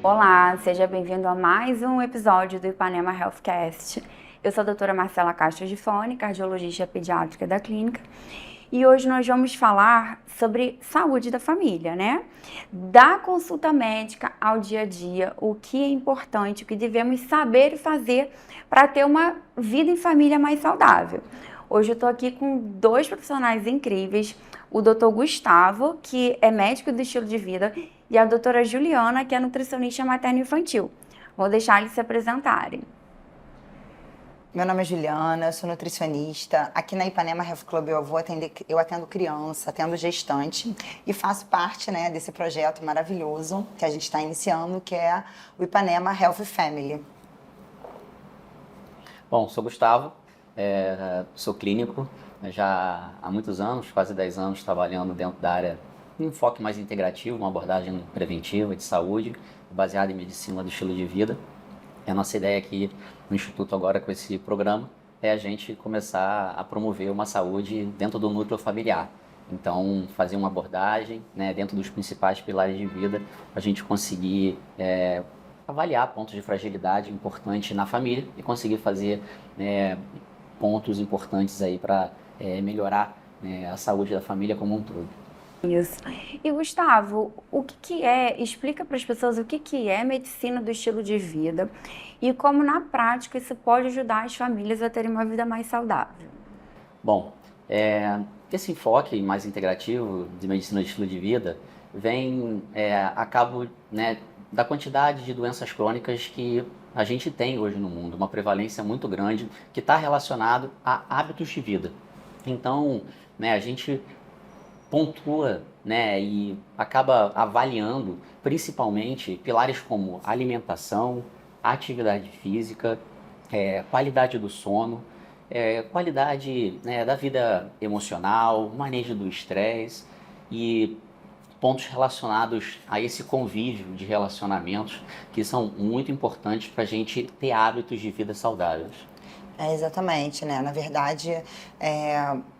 Olá, seja bem-vindo a mais um episódio do Ipanema Healthcast. Eu sou a doutora Marcela Castro Gifone, cardiologista pediátrica da clínica, e hoje nós vamos falar sobre saúde da família, né? Da consulta médica ao dia a dia, o que é importante, o que devemos saber e fazer para ter uma vida em família mais saudável. Hoje eu estou aqui com dois profissionais incríveis, o Dr. Gustavo, que é médico do estilo de vida, e a doutora Juliana, que é nutricionista materno-infantil. Vou deixar eles se apresentarem. Meu nome é Juliana, eu sou nutricionista. Aqui na Ipanema Health Club eu atendo criança, atendo gestante e faço parte, né, desse projeto maravilhoso que a gente está iniciando, que é o Ipanema Health Family. Bom, sou Gustavo, sou clínico, já há muitos anos, quase 10 anos, trabalhando dentro da área, um enfoque mais integrativo, uma abordagem preventiva de saúde, baseada em medicina do estilo de vida. E a nossa ideia aqui no Instituto agora com esse programa é a gente começar a promover uma saúde dentro do núcleo familiar. Então, fazer uma abordagem, né, dentro dos principais pilares de vida, a gente conseguir avaliar pontos de fragilidade importantes na família e conseguir fazer pontos importantes aí para melhorar a saúde da família como um todo. Isso. E Gustavo, explica para as pessoas o que é medicina do estilo de vida e como na prática isso pode ajudar as famílias a terem uma vida mais saudável. Bom, esse enfoque mais integrativo de medicina do estilo de vida vem a cabo, né, da quantidade de doenças crônicas que a gente tem hoje no mundo, uma prevalência muito grande que está relacionado a hábitos de vida. Então, né, a gente pontua, né, e acaba avaliando principalmente pilares como alimentação, atividade física, qualidade do sono, qualidade, né, da vida emocional, manejo do estresse e pontos relacionados a esse convívio de relacionamentos que são muito importantes para a gente ter hábitos de vida saudáveis. Exatamente, né? Na verdade,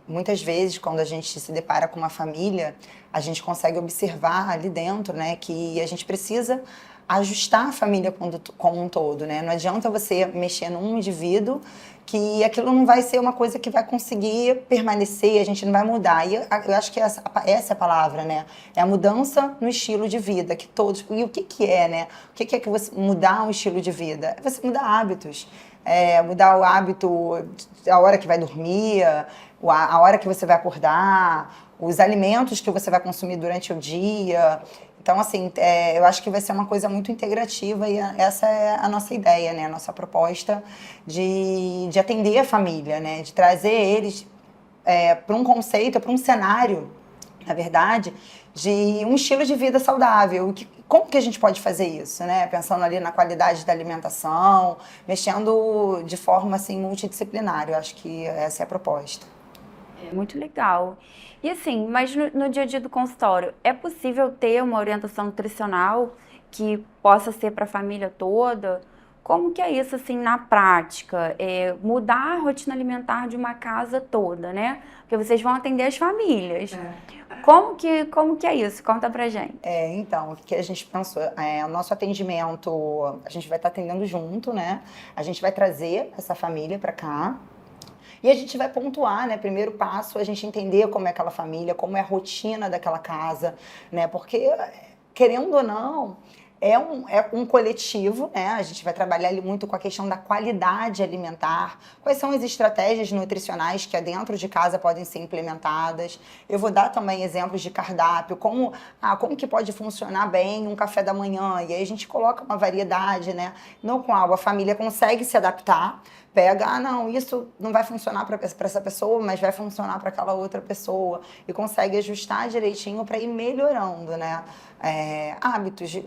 muitas vezes quando a gente se depara com uma família, a gente consegue observar ali dentro, né, que a gente precisa ajustar a família como um todo, né? Não adianta você mexer num indivíduo que aquilo não vai ser uma coisa que vai conseguir permanecer, a gente não vai mudar. E eu acho que essa é a palavra, né? É a mudança no estilo de vida, que todos... E o que é, né? O que é que você mudar um estilo de vida? É você mudar hábitos. Mudar o hábito, a hora que vai dormir, a hora que você vai acordar, os alimentos que você vai consumir durante o dia. Então, assim, eu acho que vai ser uma coisa muito integrativa e essa é a nossa ideia, né? A nossa proposta de atender a família, né? De trazer eles para um conceito, para um cenário, na verdade, de um estilo de vida saudável. Como que a gente pode fazer isso, né? Pensando ali na qualidade da alimentação, mexendo de forma assim multidisciplinar. Eu acho que essa é a proposta. Muito legal. E assim, mas no dia a dia do consultório, é possível ter uma orientação nutricional que possa ser para a família toda? Como que é isso, assim, na prática? Mudar a rotina alimentar de uma casa toda, né? Porque vocês vão atender as famílias. Como que é isso? Conta pra gente. Então, o que a gente pensou? O nosso atendimento, a gente vai estar atendendo junto, né? A gente vai trazer essa família para cá. E a gente vai pontuar, né? Primeiro passo, a gente entender como é aquela família, como é a rotina daquela casa, né? Porque, querendo ou não, é um coletivo, né? A gente vai trabalhar ali muito com a questão da qualidade alimentar, quais são as estratégias nutricionais que dentro de casa podem ser implementadas. Eu vou dar também exemplos de cardápio, como que pode funcionar bem um café da manhã. E aí a gente coloca uma variedade, né? No qual a família consegue se adaptar, pega, não, isso não vai funcionar para essa pessoa, mas vai funcionar para aquela outra pessoa, e consegue ajustar direitinho para ir melhorando, né? Hábitos.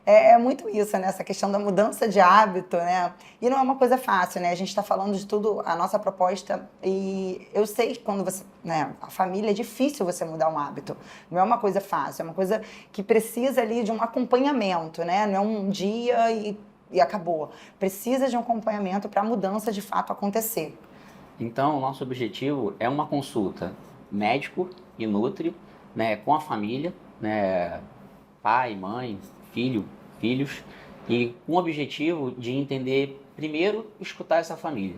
É muito isso, né? Essa questão da mudança de hábito, né? E não é uma coisa fácil, né? A gente está falando de tudo, a nossa proposta, e eu sei que quando você, né, a família é difícil você mudar um hábito. Não é uma coisa fácil, é uma coisa que precisa ali de um acompanhamento, né? Não é um dia e acabou. Precisa de um acompanhamento para a mudança de fato acontecer. Então, o nosso objetivo é uma consulta médico e nutri, né, com a família, né, pai, mãe, filho, filhos, e com o objetivo de entender, primeiro, escutar essa família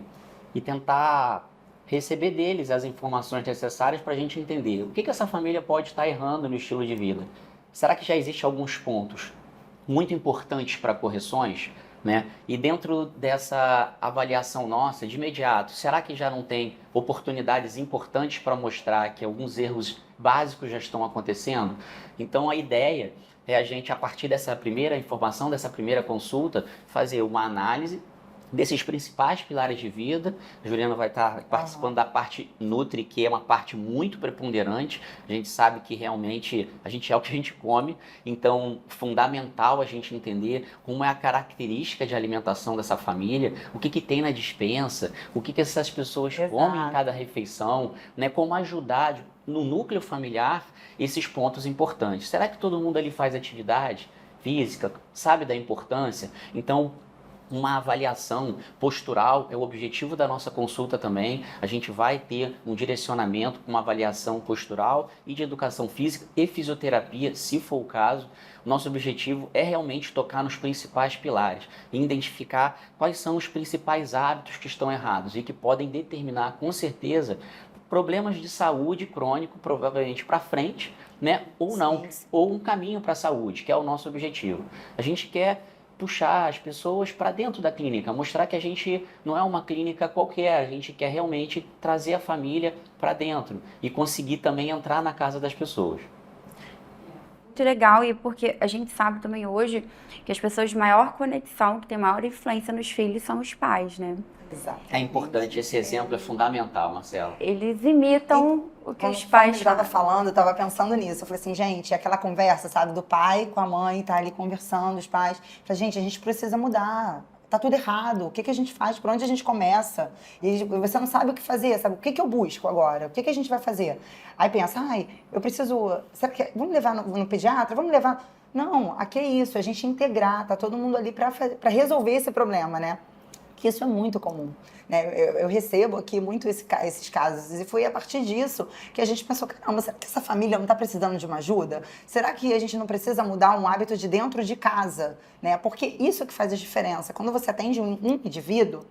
e tentar receber deles as informações necessárias para a gente entender o que essa família pode estar errando no estilo de vida. Será que já existem alguns pontos muito importantes para correções? Né? E dentro dessa avaliação nossa, de imediato, será que já não tem oportunidades importantes para mostrar que alguns erros básicos já estão acontecendo? Então a ideia é a gente, a partir dessa primeira informação, dessa primeira consulta, fazer uma análise desses principais pilares de vida. A Juliana vai estar participando da parte Nutri, que é uma parte muito preponderante. A gente sabe que realmente a gente é o que a gente come, então fundamental a gente entender como é a característica de alimentação dessa família, o que tem na despensa, o que essas pessoas comem em cada refeição, né? Como ajudar no núcleo familiar esses pontos importantes. Será que todo mundo ali faz atividade física, sabe da importância? Então, uma avaliação postural é o objetivo da nossa consulta também. A gente vai ter um direcionamento com uma avaliação postural e de educação física e fisioterapia, se for o caso. O nosso objetivo é realmente tocar nos principais pilares e identificar quais são os principais hábitos que estão errados e que podem determinar, com certeza, problemas de saúde crônico, provavelmente para frente, né? Ou não, ou um caminho para a saúde, que é o nosso objetivo. A gente quer puxar as pessoas para dentro da clínica, mostrar que a gente não é uma clínica qualquer, a gente quer realmente trazer a família para dentro e conseguir também entrar na casa das pessoas. Muito legal, e porque a gente sabe também hoje que as pessoas de maior conexão, que têm maior influência nos filhos, são os pais, né? Exato. É importante, esse exemplo é fundamental, Marcela. Eles imitam o que os Quando pais estava fazem. falando, eu estava pensando nisso. Eu falei assim, gente, aquela conversa, sabe, do pai com a mãe, tá ali conversando, os pais. Eu falei, gente, a gente precisa mudar. Tá tudo errado. O que a gente faz? Por onde a gente começa? E você não sabe o que fazer, sabe? O que eu busco agora? O que a gente vai fazer? Aí pensa, eu preciso... Vamos levar no pediatra? Vamos levar... Não, aqui é isso, a gente integrar, tá todo mundo ali para resolver esse problema, né? Que isso é muito comum, né? Eu recebo aqui muito esses casos, e foi a partir disso que a gente pensou, caramba, será que essa família não está precisando de uma ajuda? Será que a gente não precisa mudar um hábito de dentro de casa, né? Porque isso que faz a diferença. Quando você atende um indivíduo,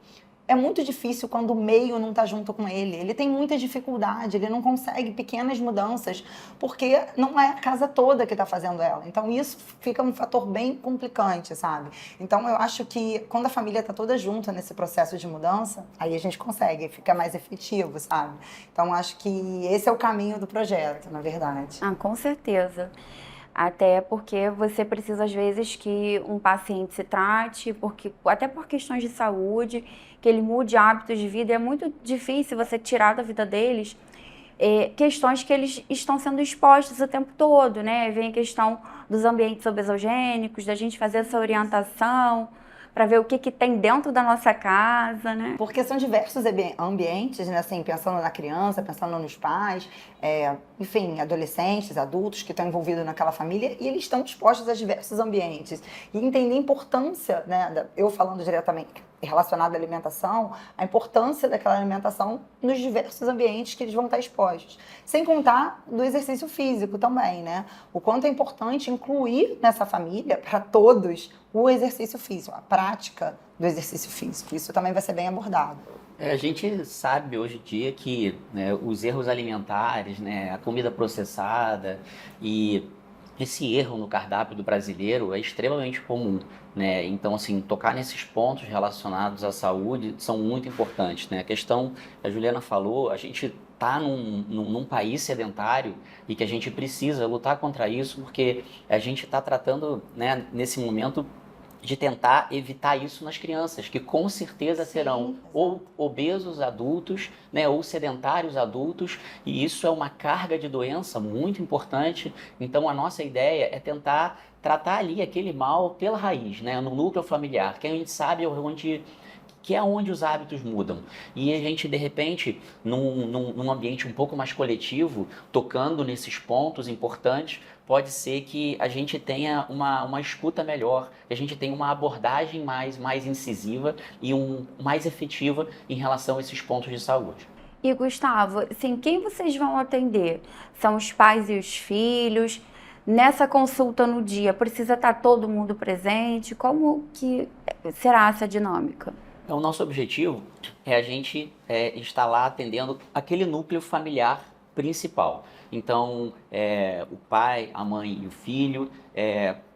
é muito difícil quando o meio não está junto com ele. Ele tem muita dificuldade, ele não consegue pequenas mudanças, porque não é a casa toda que está fazendo ela. Então, isso fica um fator bem complicante, sabe? Então, eu acho que quando a família está toda junta nesse processo de mudança, aí a gente consegue, fica mais efetivo, sabe? Então, acho que esse é o caminho do projeto, na verdade. Com certeza. Até porque você precisa, às vezes, que um paciente se trate, até por questões de saúde, que ele mude hábitos de vida. É muito difícil você tirar da vida deles questões que eles estão sendo expostos o tempo todo, né? Vem a questão dos ambientes obesogênicos, da gente fazer essa orientação para ver o que tem dentro da nossa casa, né? Porque são diversos ambientes, né? Assim, pensando na criança, pensando nos pais, enfim, adolescentes, adultos que estão envolvidos naquela família, e eles estão expostos a diversos ambientes. E entender a importância, né? Eu falando diretamente relacionado à alimentação, a importância daquela alimentação nos diversos ambientes que eles vão estar expostos. Sem contar do exercício físico também, né? O quanto é importante incluir nessa família, para todos, o exercício físico, a prática do exercício físico. Isso também vai ser bem abordado. A gente sabe hoje em dia que, né, os erros alimentares, né, a comida processada e esse erro no cardápio do brasileiro é extremamente comum, né? Então, assim, tocar nesses pontos relacionados à saúde são muito importantes, né? A questão que a Juliana falou, a gente está num país sedentário e que a gente precisa lutar contra isso, porque a gente está tratando, né, nesse momento, de tentar evitar isso nas crianças, que com certeza serão ou obesos adultos, né, ou sedentários adultos, e isso é uma carga de doença muito importante. Então, a nossa ideia é tentar tratar ali aquele mal pela raiz, né, no núcleo familiar, que a gente sabe que é onde os hábitos mudam. E a gente, de repente, num ambiente um pouco mais coletivo, tocando nesses pontos importantes, pode ser que a gente tenha uma escuta melhor, que a gente tenha uma abordagem mais incisiva e mais efetiva em relação a esses pontos de saúde. E, Gustavo, assim, quem vocês vão atender? São os pais e os filhos? nessa consulta no dia, precisa estar todo mundo presente? Como que será essa dinâmica? Então, o nosso objetivo é a gente estar lá atendendo aquele núcleo familiar principal. Então, o pai, a mãe e o filho,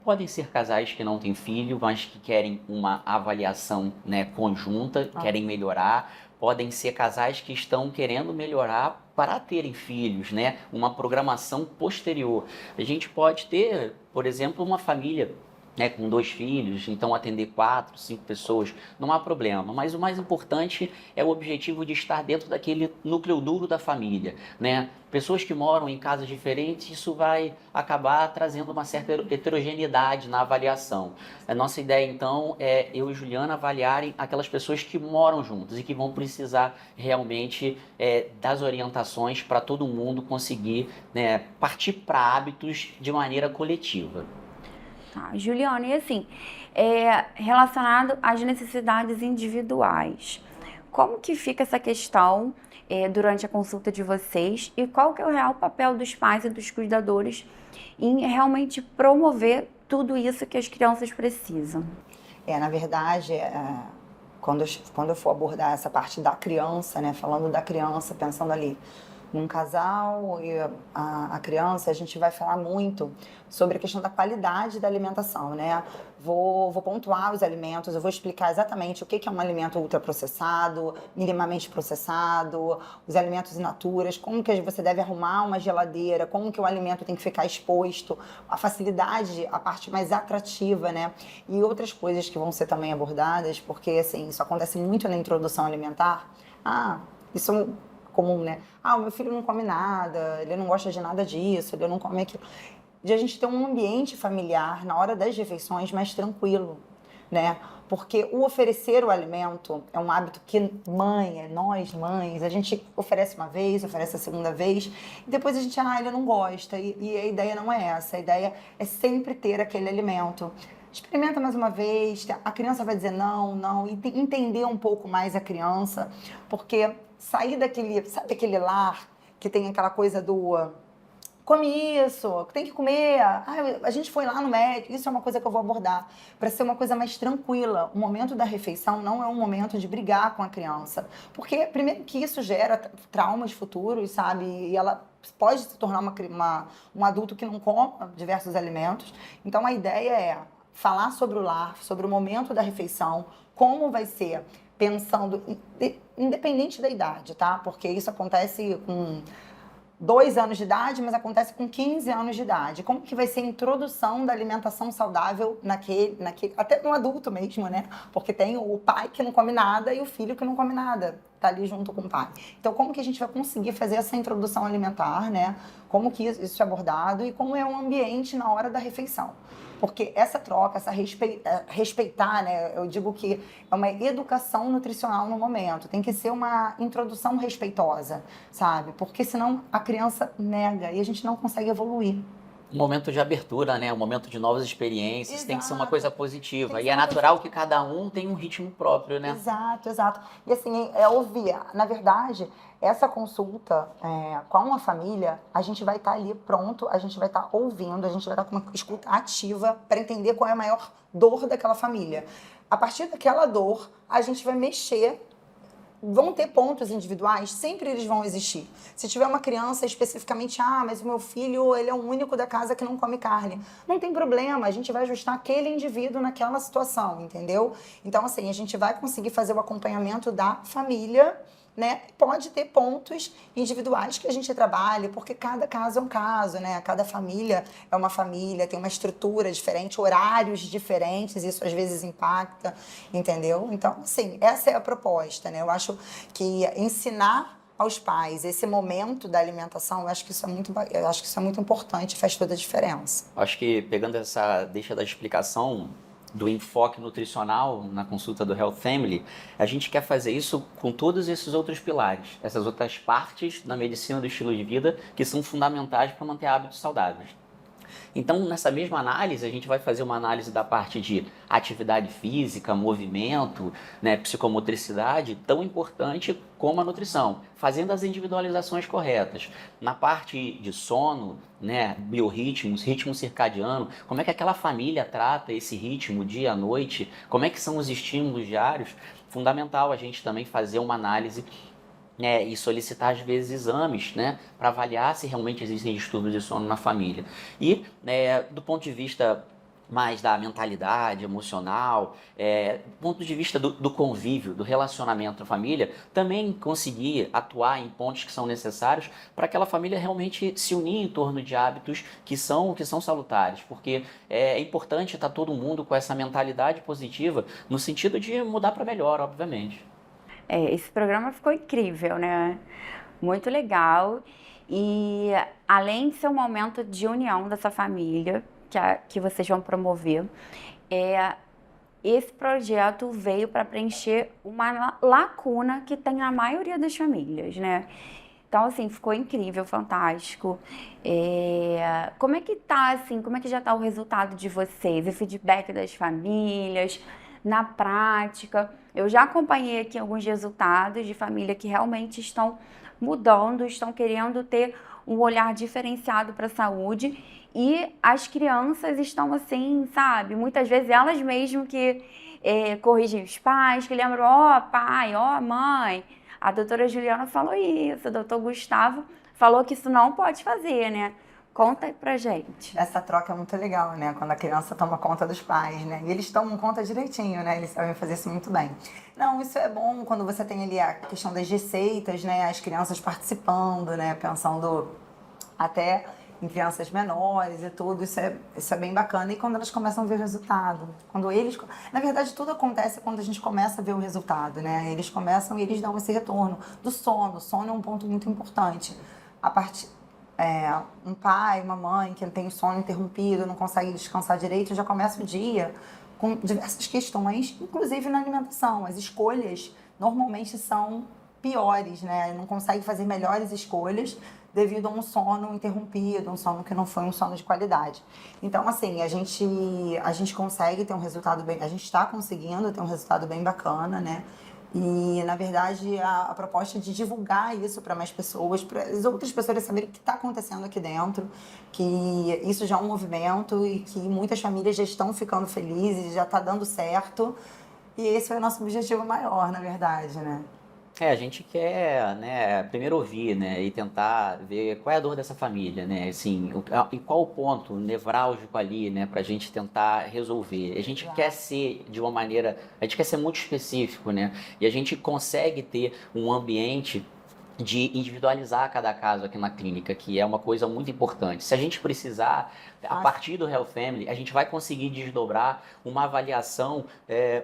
podem ser casais que não têm filho, mas que querem uma avaliação, né, conjunta, querem melhorar. Podem ser casais que estão querendo melhorar para terem filhos, né? Uma programação posterior. A gente pode ter, por exemplo, uma família, né, com 2 filhos, então atender 4, 5 pessoas, não há problema. Mas o mais importante é o objetivo de estar dentro daquele núcleo duro da família, né? Pessoas que moram em casas diferentes, isso vai acabar trazendo uma certa heterogeneidade na avaliação. A nossa ideia, então, é eu e Juliana avaliarem aquelas pessoas que moram juntas e que vão precisar realmente das orientações para todo mundo conseguir, né, partir para hábitos de maneira coletiva. Tá, Juliana, e assim, relacionado às necessidades individuais, como que fica essa questão durante a consulta de vocês e qual que é o real papel dos pais e dos cuidadores em realmente promover tudo isso que as crianças precisam? Na verdade, quando eu for abordar essa parte da criança, né, falando da criança, pensando ali num casal e a criança, a gente vai falar muito sobre a questão da qualidade da alimentação, né? Vou pontuar os alimentos, eu vou explicar exatamente o que é um alimento ultraprocessado, minimamente processado, os alimentos in naturas, como que você deve arrumar uma geladeira, como que o alimento tem que ficar exposto, a facilidade, a parte mais atrativa, né? E outras coisas que vão ser também abordadas, porque assim, isso acontece muito na introdução alimentar. Isso comum, né? O meu filho não come nada, ele não gosta de nada disso, ele não come aquilo. De a gente ter um ambiente familiar na hora das refeições mais tranquilo, né? Porque o oferecer o alimento é um hábito que nós mães, a gente oferece uma vez, oferece a segunda vez, e depois a gente, ele não gosta, e a ideia não é essa, a ideia é sempre ter aquele alimento. Experimenta mais uma vez, a criança vai dizer não, e entender um pouco mais a criança, porque sair daquele, sabe aquele lar que tem aquela coisa do come isso, tem que comer, a gente foi lá no médico, isso é uma coisa que eu vou abordar, para ser uma coisa mais tranquila. O momento da refeição não é um momento de brigar com a criança, porque primeiro que isso gera traumas futuros, sabe, e ela pode se tornar um adulto que não coma diversos alimentos. Então a ideia é falar sobre o lar, sobre o momento da refeição, como vai ser, pensando, independente da idade, tá? Porque isso acontece com 2 anos de idade, mas acontece com 15 anos de idade. Como que vai ser a introdução da alimentação saudável naquele, até no adulto mesmo, né? Porque tem o pai que não come nada e o filho que não come nada, tá ali junto com o pai. Então, como que a gente vai conseguir fazer essa introdução alimentar, né? Como que isso é abordado e como é o ambiente na hora da refeição. Porque essa troca, respeitar, né? Eu digo que é uma educação nutricional no momento. Tem que ser uma introdução respeitosa, sabe? Porque senão a criança nega e a gente não consegue evoluir. Um momento de abertura, né? Um momento de novas experiências, Exato. Tem que ser uma coisa positiva. E é natural que cada um tenha um ritmo próprio, né? Exato. E assim, ouvir. Na verdade, essa consulta com a família, a gente vai estar ali pronto, a gente vai estar ouvindo, a gente vai estar com uma escuta ativa para entender qual é a maior dor daquela família. A partir daquela dor, a gente vai mexer. Vão ter pontos individuais, sempre eles vão existir. Se tiver uma criança especificamente, mas o meu filho, ele é o único da casa que não come carne. Não tem problema, a gente vai ajustar aquele indivíduo naquela situação, entendeu? Então, assim, a gente vai conseguir fazer o acompanhamento da família, né? Pode ter pontos individuais que a gente trabalhe, porque cada caso é um caso, né? Cada família é uma família, tem uma estrutura diferente, horários diferentes, isso às vezes impacta, entendeu? Então, assim, essa é a proposta, né? Eu acho que ensinar aos pais esse momento da alimentação, eu acho que isso é muito importante, faz toda a diferença. Acho que pegando essa deixa da explicação do enfoque nutricional na consulta do Health Family, a gente quer fazer isso com todos esses outros pilares, essas outras partes da medicina do estilo de vida que são fundamentais para manter hábitos saudáveis. Então, nessa mesma análise, a gente vai fazer uma análise da parte de atividade física, movimento, né, psicomotricidade, tão importante como a nutrição, fazendo as individualizações corretas. Na parte de sono, né, biorritmos, ritmo circadiano, como é que aquela família trata esse ritmo dia à noite, como é que são os estímulos diários, fundamental a gente também fazer uma análise, né, e solicitar às vezes exames, né, para avaliar se realmente existem distúrbios de sono na família. E do ponto de vista mais da mentalidade, emocional, do ponto de vista do convívio, do relacionamento da família, também conseguir atuar em pontos que são necessários para aquela família realmente se unir em torno de hábitos que são salutares, porque é importante estar todo mundo com essa mentalidade positiva no sentido de mudar para melhor, obviamente. Esse programa ficou incrível, né? Muito legal. E além de ser um momento de união dessa família que vocês vão promover, esse projeto veio para preencher uma lacuna que tem na maioria das famílias, né? Então, assim, ficou incrível, fantástico. Como é que tá, assim, como é que já tá o resultado de vocês? O feedback das famílias, na prática? Eu já acompanhei aqui alguns resultados de família que realmente estão mudando, estão querendo ter um olhar diferenciado para a saúde, e as crianças estão assim, sabe? Muitas vezes elas mesmas que corrigem os pais, que lembram, ó pai, ó mãe, a doutora Juliana falou isso, o doutor Gustavo falou que isso não pode fazer, né? Conta aí pra gente. Essa troca é muito legal, né? Quando a criança toma conta dos pais, né? E eles tomam conta direitinho, né? Eles sabem fazer isso muito bem. Não, isso é bom quando você tem ali a questão das receitas, né? As crianças participando, né? Pensando até em crianças menores e tudo. Isso é bem bacana. E quando elas começam a ver o resultado. Na verdade, tudo acontece quando a gente começa a ver o resultado, né? Eles começam e eles dão esse retorno do sono. O sono é um ponto muito importante. Um pai, uma mãe que tem o sono interrompido, não consegue descansar direito, já começa o dia com diversas questões, inclusive na alimentação. As escolhas normalmente são piores, né? Não consegue fazer melhores escolhas devido a um sono interrompido, um sono que não foi um sono de qualidade. Então, assim, a gente consegue ter um resultado bem... A gente está conseguindo ter um resultado bem bacana, né? E, na verdade, a proposta é de divulgar isso para mais pessoas, para as outras pessoas saberem o que está acontecendo aqui dentro, que isso já é um movimento e que muitas famílias já estão ficando felizes, já está dando certo. E esse foi o nosso objetivo maior, na verdade, né? A gente quer, né, primeiro ouvir, né, e tentar ver qual é a dor dessa família, né, assim, em qual o ponto nevrálgico ali, né, pra gente tentar resolver. A gente quer ser de uma maneira, a gente quer ser muito específico, né, e a gente consegue ter um ambiente de individualizar cada caso aqui na clínica, que é uma coisa muito importante. Se a gente precisar, a partir do Health Family, a gente vai conseguir desdobrar uma avaliação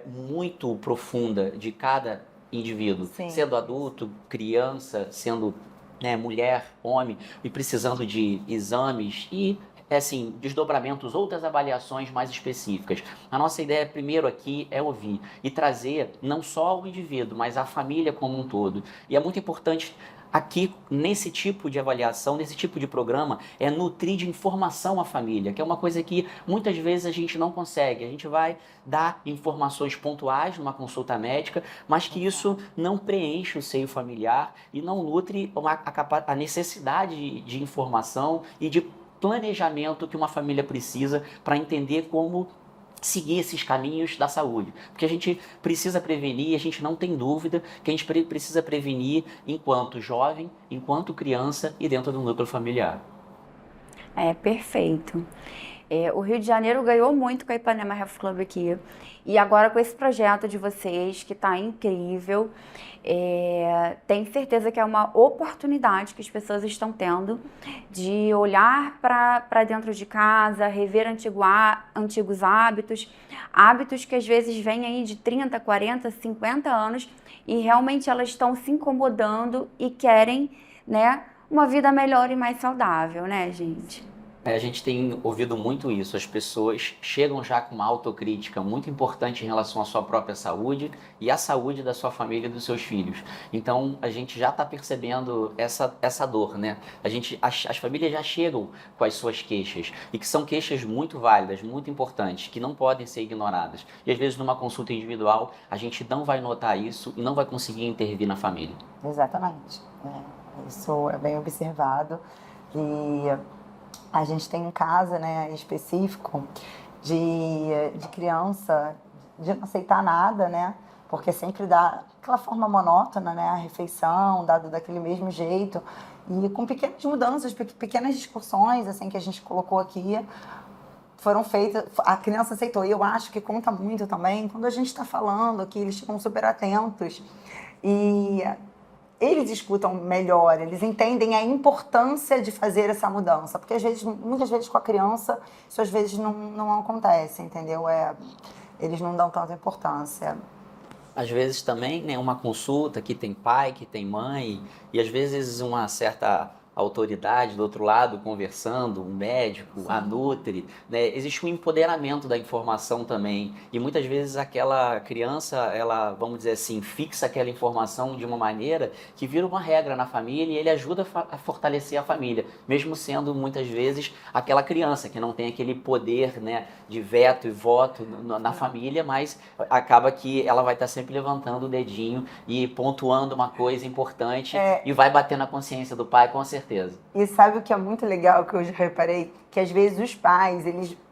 muito profunda de cada indivíduo, sim, sendo adulto, criança, sendo mulher, homem, e precisando de exames e, assim, desdobramentos, outras avaliações mais específicas. A nossa ideia primeiro aqui é ouvir e trazer não só o indivíduo, mas a família como um todo. E é muito importante aqui, nesse tipo de avaliação, nesse tipo de programa, é nutrir de informação a família, que é uma coisa que muitas vezes a gente não consegue. A gente vai dar informações pontuais numa consulta médica, mas que isso não preenche o seio familiar e não nutre a necessidade de informação e de planejamento que uma família precisa para entender como seguir esses caminhos da saúde, porque a gente precisa prevenir, a gente não tem dúvida que a gente precisa prevenir enquanto jovem, enquanto criança e dentro do núcleo familiar. Perfeito. O Rio de Janeiro ganhou muito com a Ipanema Health Club aqui, e agora com esse projeto de vocês, que está incrível, tenho certeza que é uma oportunidade que as pessoas estão tendo de olhar para dentro de casa, rever antigos hábitos que às vezes vêm aí de 30, 40, 50 anos, e realmente elas estão se incomodando e querem, né, uma vida melhor e mais saudável, né, gente? A gente tem ouvido muito isso, as pessoas chegam já com uma autocrítica muito importante em relação à sua própria saúde e à saúde da sua família e dos seus filhos. Então, a gente já está percebendo essa dor, né? As famílias já chegam com as suas queixas, e que são queixas muito válidas, muito importantes, que não podem ser ignoradas. E às vezes, numa consulta individual, a gente não vai notar isso e não vai conseguir intervir na família. Exatamente. Isso é bem observado. E a gente tem um caso, né, específico de criança de não aceitar nada, né, porque sempre dá aquela forma monótona, né, a refeição, dado daquele mesmo jeito, e com pequenas mudanças, pequenas discussões, assim, que a gente colocou aqui, foram feitas, a criança aceitou. E eu acho que conta muito também quando a gente está falando que eles ficam super atentos e eles escutam melhor, eles entendem a importância de fazer essa mudança, porque às vezes, muitas vezes com a criança, isso às vezes não acontece, entendeu? Eles não dão tanta importância. Às vezes também, né, uma consulta que tem pai, que tem mãe, e às vezes uma certa autoridade do outro lado conversando, um médico, a nutri, né? Existe um empoderamento da informação também, e muitas vezes aquela criança, ela, vamos dizer assim, fixa aquela informação de uma maneira que vira uma regra na família e ele ajuda a fortalecer a família, mesmo sendo muitas vezes aquela criança que não tem aquele poder, né, de veto e voto na família, mas acaba que ela vai estar sempre levantando o dedinho e pontuando uma coisa importante e vai bater na consciência do pai, com certeza. E sabe o que é muito legal, que eu já reparei? Que às vezes os pais,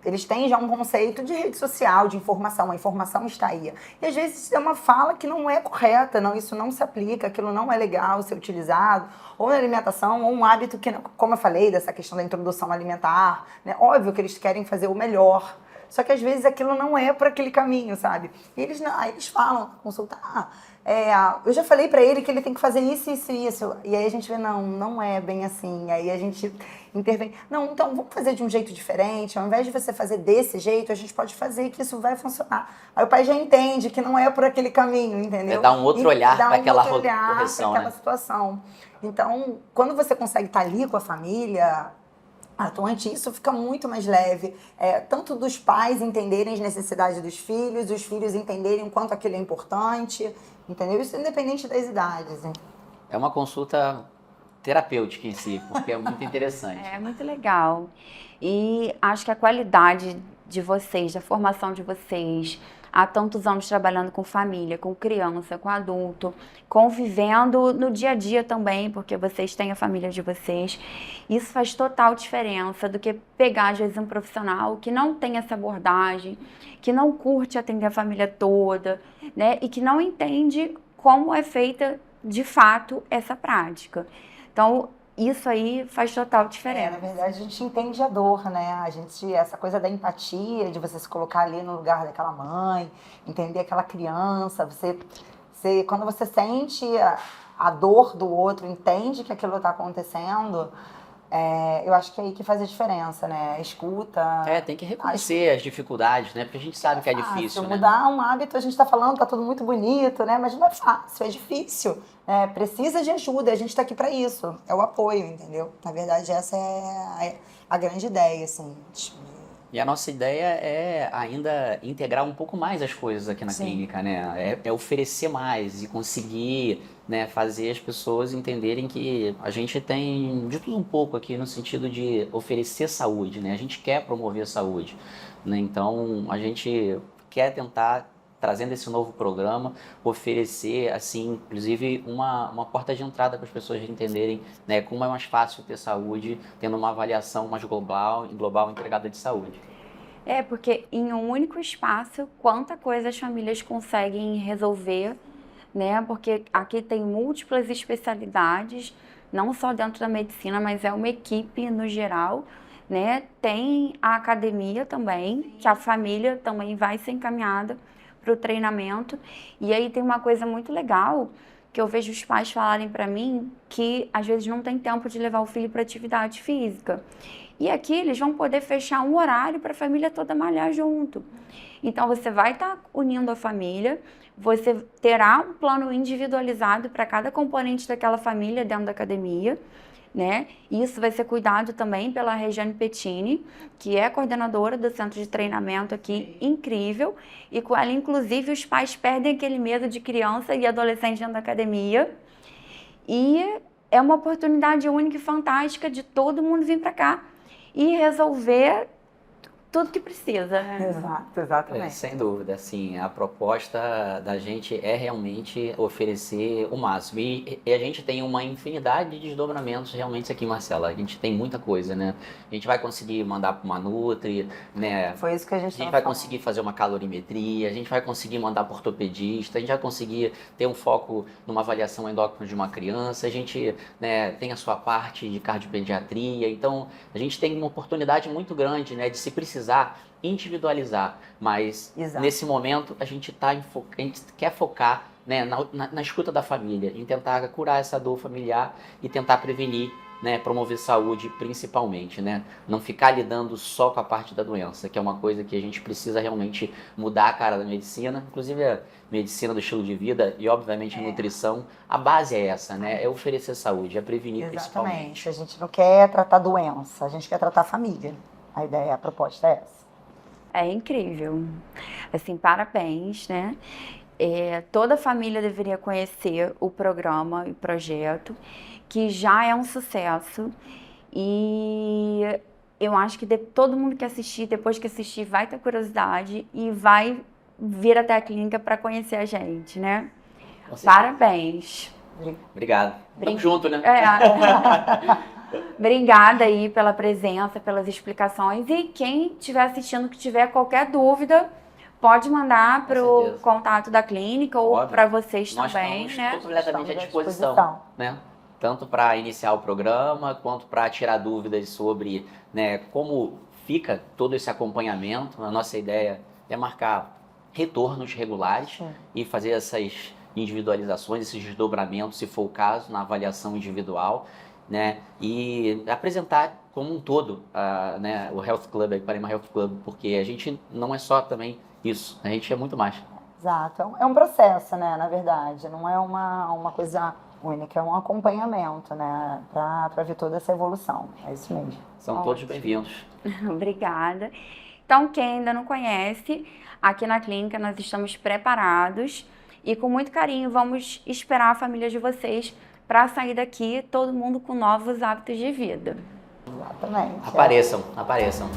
eles têm já um conceito de rede social, de informação, a informação está aí. E às vezes é uma fala que não é correta, não, isso não se aplica, aquilo não é legal ser utilizado, ou na alimentação, ou um hábito que, como eu falei, dessa questão da introdução alimentar, né? Óbvio que eles querem fazer o melhor, só que às vezes aquilo não é por aquele caminho, sabe? E aí eles falam, consultar, eu já falei pra ele que ele tem que fazer isso, isso e isso. E aí a gente vê, não é bem assim. Aí a gente intervém. Não, então vamos fazer de um jeito diferente. Ao invés de você fazer desse jeito, a gente pode fazer que isso vai funcionar. Aí o pai já entende que não é por aquele caminho, entendeu? Dá um outro olhar para aquela correção, né? Situação. Então, quando você consegue estar ali com a família atuante, isso fica muito mais leve, tanto dos pais entenderem as necessidades dos filhos, os filhos entenderem o quanto aquilo é importante, entendeu? Isso independente das idades. Hein? É uma consulta terapêutica em si, porque é muito interessante. É muito legal. E acho que a qualidade de vocês, da formação de vocês, há tantos anos trabalhando com família, com criança, com adulto, convivendo no dia a dia também, porque vocês têm a família de vocês. Isso faz total diferença do que pegar, às vezes, um profissional que não tem essa abordagem, que não curte atender a família toda, né? E que não entende como é feita, de fato, essa prática. Então, isso aí faz total diferença. Na verdade, a gente entende a dor, né? Essa coisa da empatia, de você se colocar ali no lugar daquela mãe, entender aquela criança, quando você sente a dor do outro, entende que aquilo está acontecendo, eu acho que é aí que faz a diferença, né? Escuta. Tem que reconhecer as dificuldades, né? Porque a gente sabe que é difícil, né? Mudar um hábito, a gente está falando, tá tudo muito bonito, né? Mas não é fácil, é difícil. Precisa de ajuda, a gente está aqui para isso. É o apoio, entendeu? Na verdade, essa é a grande ideia, assim. E a nossa ideia é ainda integrar um pouco mais as coisas aqui na clínica, né? É oferecer mais e conseguir, né, fazer as pessoas entenderem que a gente tem de tudo um pouco aqui no sentido de oferecer saúde, né? A gente quer promover a saúde, né? Então, a gente quer tentar, trazendo esse novo programa, oferecer, assim, inclusive, uma porta de entrada para as pessoas entenderem, né, como é mais fácil ter saúde, tendo uma avaliação mais global entregada de saúde. Porque em um único espaço, quanta coisa as famílias conseguem resolver, né? Porque aqui tem múltiplas especialidades, não só dentro da medicina, mas é uma equipe no geral, né? Tem a academia também, que a família também vai ser encaminhada para o treinamento. E aí tem uma coisa muito legal que eu vejo os pais falarem para mim, que às vezes não tem tempo de levar o filho para atividade física. E aqui eles vão poder fechar um horário para a família toda malhar junto. Então você vai estar unindo a família, você terá um plano individualizado para cada componente daquela família dentro da academia, né? Isso vai ser cuidado também pela Regiane Pettini, que é coordenadora do centro de treinamento aqui, incrível. E com ela, inclusive, os pais perdem aquele medo de criança e adolescente dentro da academia. E é uma oportunidade única e fantástica de todo mundo vir para cá e resolver tudo que precisa, né? Exato, exatamente. Sem dúvida, assim, a proposta da gente é realmente oferecer o máximo. E a gente tem uma infinidade de desdobramentos realmente aqui, Marcela. A gente tem muita coisa, né? A gente vai conseguir mandar para uma Nutri, né? Foi isso que a gente vai falando. conseguir fazer uma calorimetria, a gente vai conseguir mandar para ortopedista, a gente vai conseguir ter um foco numa avaliação endócrina de uma criança, a gente, né, tem a sua parte de cardiopediatria, então a gente tem uma oportunidade muito grande, né, de se precisar individualizar, mas Exato. nesse momento a gente quer focar, né, na escuta da família, em tentar curar essa dor familiar e tentar prevenir, né, promover saúde principalmente, né, não ficar lidando só com a parte da doença, que é uma coisa que a gente precisa realmente mudar a cara da medicina, inclusive a medicina do estilo de vida e obviamente a nutrição, a base é essa, né, é oferecer saúde, é prevenir principalmente. Exatamente, a gente não quer tratar doença, a gente quer tratar a família. A ideia, a proposta é essa. É incrível. Assim, parabéns, né? Toda a família deveria conhecer o programa e o projeto, que já é um sucesso. E eu acho que todo mundo que assistir, depois que assistir, vai ter curiosidade e vai vir até a clínica para conhecer a gente, né? Parabéns. Obrigado. Tamo junto, né? Obrigada aí pela presença, pelas explicações. E quem estiver assistindo, que tiver qualquer dúvida, pode mandar para o contato da clínica ou para vocês também, né? Nós estamos completamente à disposição, né? Tanto para iniciar o programa, quanto para tirar dúvidas sobre, né, como fica todo esse acompanhamento. A nossa ideia é marcar retornos regulares e fazer essas individualizações, esses desdobramentos, se for o caso, na avaliação individual, né, e apresentar como um todo né, o Health Club, a Ipanema Health Club, porque a gente não é só também isso, a gente é muito mais. Exato, é um processo, né, na verdade, não é uma coisa única, é um acompanhamento, né, para ver toda essa evolução, é isso mesmo. São todos bem-vindos. Obrigada. Então, quem ainda não conhece, aqui na clínica nós estamos preparados e com muito carinho vamos esperar a família de vocês para sair daqui todo mundo com novos hábitos de vida. Exatamente. Apareçam.